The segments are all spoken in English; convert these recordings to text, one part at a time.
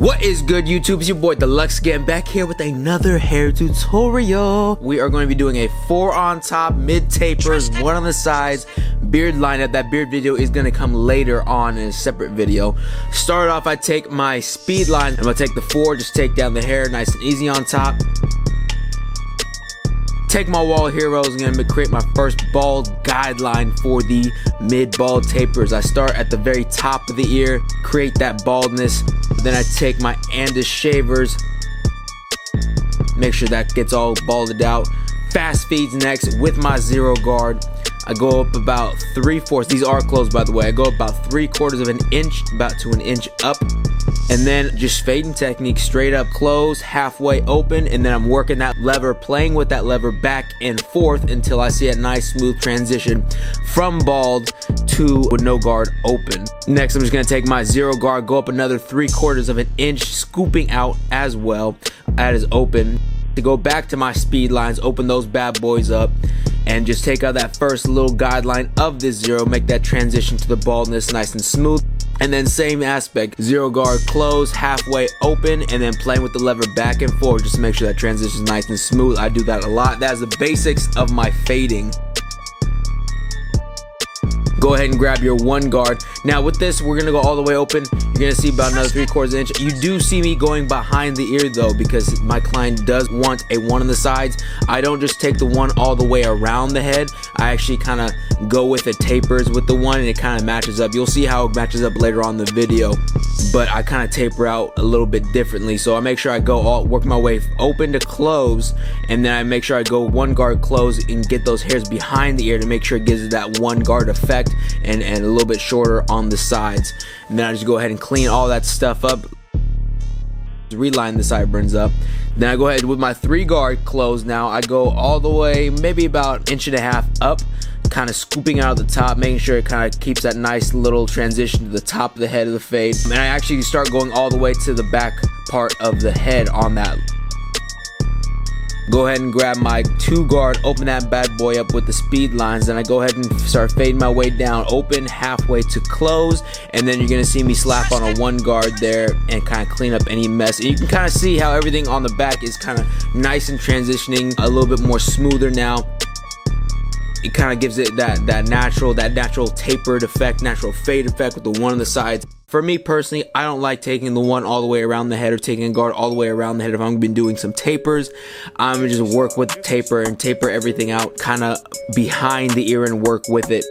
What is good, YouTube? It's your boy Deluxe again, back here with another hair tutorial. We are going to be doing a 4 on top, mid tapers, 1 on the sides, beard lineup. That beard video is going to come later on in a separate video. Start off, I take my speed line. I'm going to take the 4, just take down the hair nice and easy on top. Take my wall heroes. I'm going to create my first bald guideline for the mid bald tapers. I start at the very top of the ear, create that baldness. Then I take my Andis shavers, make sure that gets all balded out. Fast feeds next with my 0 guard. I go up about 3/4. These are closed, by the way. I go about 3/4 of an inch, about to an inch up. And then just fading technique, straight up close, halfway open, and then I'm working that lever, playing with that lever back and forth until I see a nice smooth transition from bald to with no guard open. Next, I'm just gonna take my 0 guard, go up another 3/4 of an inch, scooping out as well as open. To go back to my speed lines, open those bad boys up, and just take out that first little guideline of this 0, make that transition to the baldness nice and smooth. And then same aspect, 0 guard, close, halfway open, and then playing with the lever back and forth just to make sure that transition is nice and smooth. I do that a lot. That's the basics of my fading. Go ahead and grab your 1 guard. Now with this, we're gonna go all the way open. You're gonna see about another 3/4 inch. You do see me going behind the ear though, because my client does want a 1 on the sides. I don't just take the 1 all the way around the head. I actually kind of go with the tapers with the 1, and it kind of matches up. You'll see how it matches up later on in the video, but I kind of taper out a little bit differently. So I make sure I go work my way open to close, and then I make sure I go 1 guard close and get those hairs behind the ear to make sure it gives it that 1 guard effect, and a little bit shorter on the sides. And then I just go ahead and clean all that stuff up, reline the sideburns up. Then I go ahead with my 3 guard close. Now I go all the way maybe about 1.5 inches up, kind of scooping out the top, making sure it kind of keeps that nice little transition to the top of the head of the fade. And I actually start going all the way to the back part of the head on that. Go ahead and grab my 2 guard, open that bad boy up with the speed lines. Then I go ahead and start fading my way down, open halfway to close, and then you're gonna see me slap on a 1 guard there and kind of clean up any mess. And you can kind of see how everything on the back is kind of nice and transitioning a little bit more smoother now. It kind of gives it that natural tapered effect, natural fade effect with the 1 on the sides. For me personally, I don't like taking the 1 all the way around the head or taking a guard all the way around the head. If I'm been doing some tapers, I'm gonna just work with the taper and taper everything out kind of behind the ear and work with it.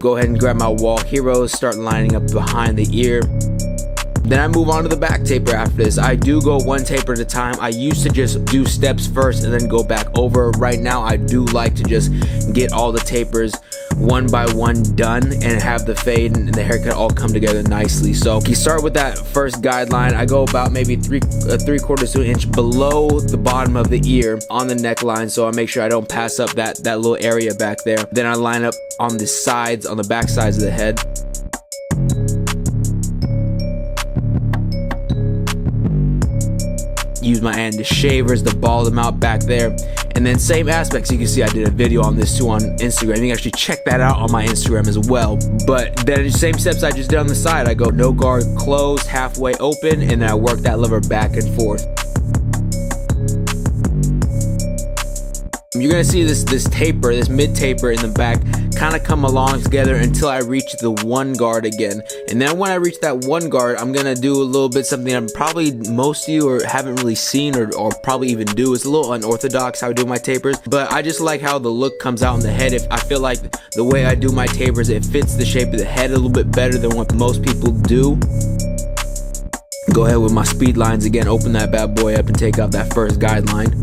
Go ahead and grab my wall heroes, start lining up behind the ear. Then I move on to the back taper after this. I do go 1 taper at a time. I used to just do steps first and then go back over. Right now, I do like to just get all the tapers 1 by 1 done and have the fade and the haircut all come together nicely. So you start with that first guideline. I go about maybe 3/4 to an inch below the bottom of the ear on the neckline, so I make sure I don't pass up that little area back there. Then I line up on the sides, on the back sides of the head. Use my Andis shavers to ball them out back there. And then same aspects, you can see I did a video on this too on Instagram. You can actually check that out on my Instagram as well. But then the same steps I just did on the side. I go no guard, close, halfway open, and then I work that lever back and forth. You're gonna see this taper, this mid taper in the back kind of come along together until I reach the 1 guard again. And then when I reach that 1 guard, I'm gonna do a little bit something that probably most of you haven't really seen or probably even do. It's a little unorthodox how I do my tapers, but I just like how the look comes out in the head. If I feel like the way I do my tapers, it fits the shape of the head a little bit better than what most people do. Go ahead with my speed lines again, open that bad boy up and take out that first guideline.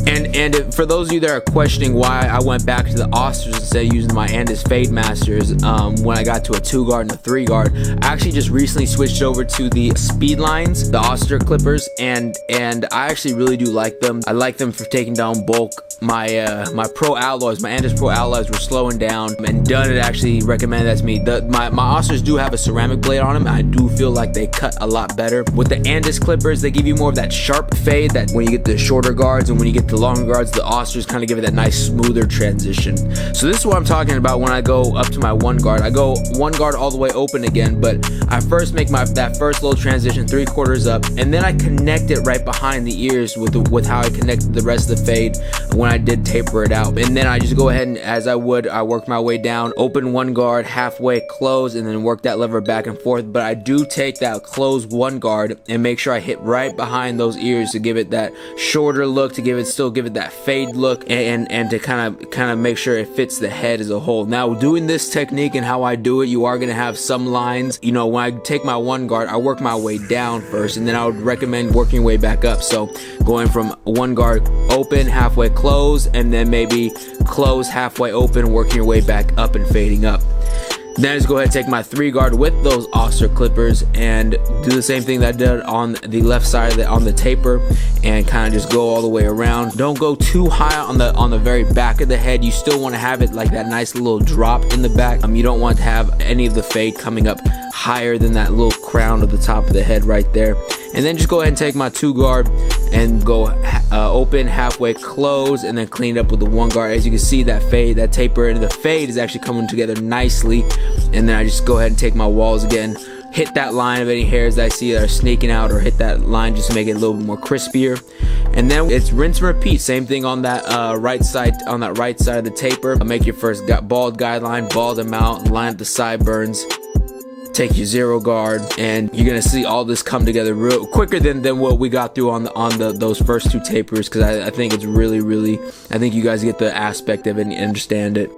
And for those of you that are questioning why I went back to the Austers instead of using my Andis Fade Masters when I got to a 2 guard and a 3 guard, I actually just recently switched over to the speed lines, the Oster clippers, and I actually really do like them. I like them for taking down bulk. My Pro Alloys, my Andis Pro Alloys were slowing down, and Dunn had actually recommended that to me. My Osters do have a ceramic blade on them, and I do feel like they cut a lot better. With the Andis clippers, they give you more of that sharp fade that when you get the shorter guards and when you get to the longer guards, the austers kind of give it that nice smoother transition. So this is what I'm talking about when I go up to my one guard. I go one guard all the way open again, but I first make that first little transition 3/4 up, and then I connect it right behind the ears with how I connected the rest of the fade when I did taper it out. And then I just go ahead and, as I work my way down, open one guard, halfway close, and then work that lever back and forth. But I do take that closed one guard and make sure I hit right behind those ears to give it that shorter look, to still give it that fade look, and to kind of make sure it fits the head as a whole. Now, doing this technique and how I do it, you are gonna have some lines. You know, when I take my one guard, I work my way down first, and then I would recommend working your way back up. So going from one guard open, halfway close, and then maybe close, halfway open, working your way back up and fading up. Then I just go ahead and take my 3 guard with those auster clippers and do the same thing that I did on the left side on the taper, and kind of just go all the way around. Don't go too high on the very back of the head. You still want to have it like that nice little drop in the back. You don't want to have any of the fade coming up higher than that little crown of the top of the head right there. And then just go ahead and take my 2 guard and go open, halfway close, and then clean it up with the 1 guard. As you can see, that fade, that taper, and the fade is actually coming together nicely. And then I just go ahead and take my walls again, hit that line of any hairs that I see that are sneaking out, or hit that line just to make it a little bit more crispier. And then it's rinse and repeat. Same thing on that right side of the taper. Make your first bald guideline, bald them out, line up the sideburns. Take your 0 guard, and you're gonna see all this come together real quicker than what we got through on those first 2 tapers, because I think it's really, I think you guys get the aspect of it and understand it.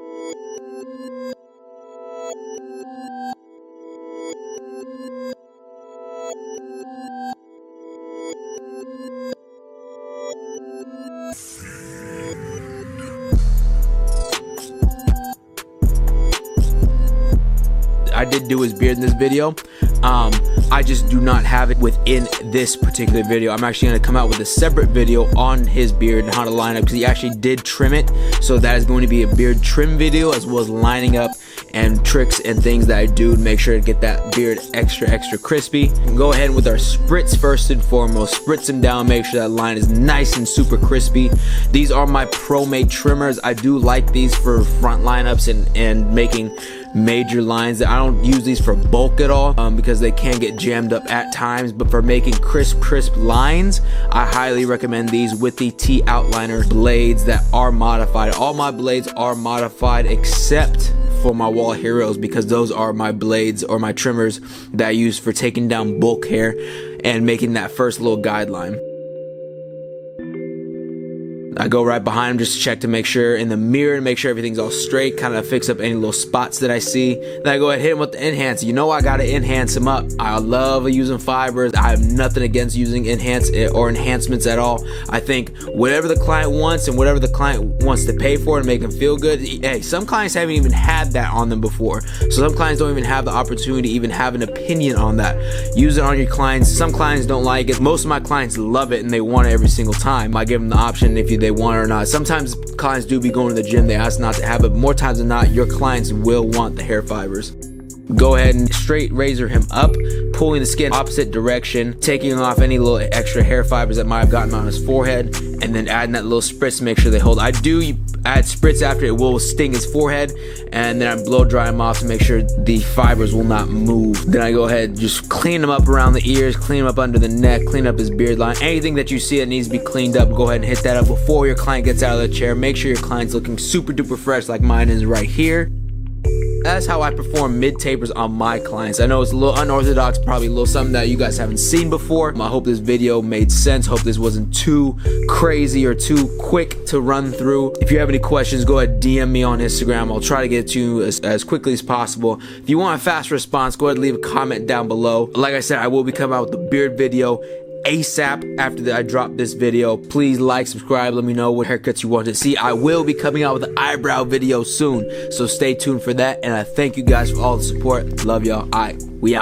I did do his beard in this video. I just do not have it within this particular video. I'm actually going to come out with a separate video on his beard and how to line up, because he actually did trim it. So that is going to be a beard trim video, as well as lining up and tricks and things that I do to make sure to get that beard extra crispy. Go ahead with our spritz first and foremost. Spritz them down, make sure that line is nice and super crispy. These are my ProMade trimmers. I do like these for front lineups and making major lines. I don't use these for bulk at all, because they can get jammed up at times, but for making crisp lines, I highly recommend these with the T outliner blades that are modified. All my blades are modified except for my wall heroes, because those are my blades or my trimmers that I use for taking down bulk hair and making that first little guideline. I go right behind him just to check to make sure in the mirror, and make sure everything's all straight, kind of fix up any little spots that I see. Then I go ahead and hit him with the enhancer. You know I gotta enhance him up. I love using fibers. I have nothing against using enhancements at all. I think whatever the client wants and whatever the client wants to pay for and make them feel good. Hey, some clients haven't even had that on them before. So some clients don't even have the opportunity to even have an opinion on that. Use it on your clients. Some clients don't like it. Most of my clients love it and they want it every single time. I give them the option if they want it or not. Sometimes clients do be going to the gym, they ask not to have it, but more times than not, your clients will want the hair fibers. Go ahead and straight razor him up, pulling the skin opposite direction, taking off any little extra hair fibers that might have gotten on his forehead, and then adding that little spritz to make sure they hold. I do add spritz after, it will sting his forehead, and then I blow dry him off to make sure the fibers will not move. Then I go ahead and just clean him up around the ears, clean him up under the neck, clean up his beard line. Anything that you see that needs to be cleaned up, go ahead and hit that up before your client gets out of the chair. Make sure your client's looking super duper fresh like mine is right here. That's how I perform mid tapers on my clients. I know it's a little unorthodox, probably a little something that you guys haven't seen before. I hope this video made sense. Hope this wasn't too crazy or too quick to run through. If you have any questions, go ahead DM me on Instagram. I'll try to get to you as quickly as possible. If you want a fast response, go ahead and leave a comment down below. Like I said, I will be coming out with the beard video ASAP after I drop this video. Please like, subscribe, let me know what haircuts you want to see. I will be coming out with an eyebrow video soon, so stay tuned for that, and I thank you guys for all the support. Love y'all. Alright, we out.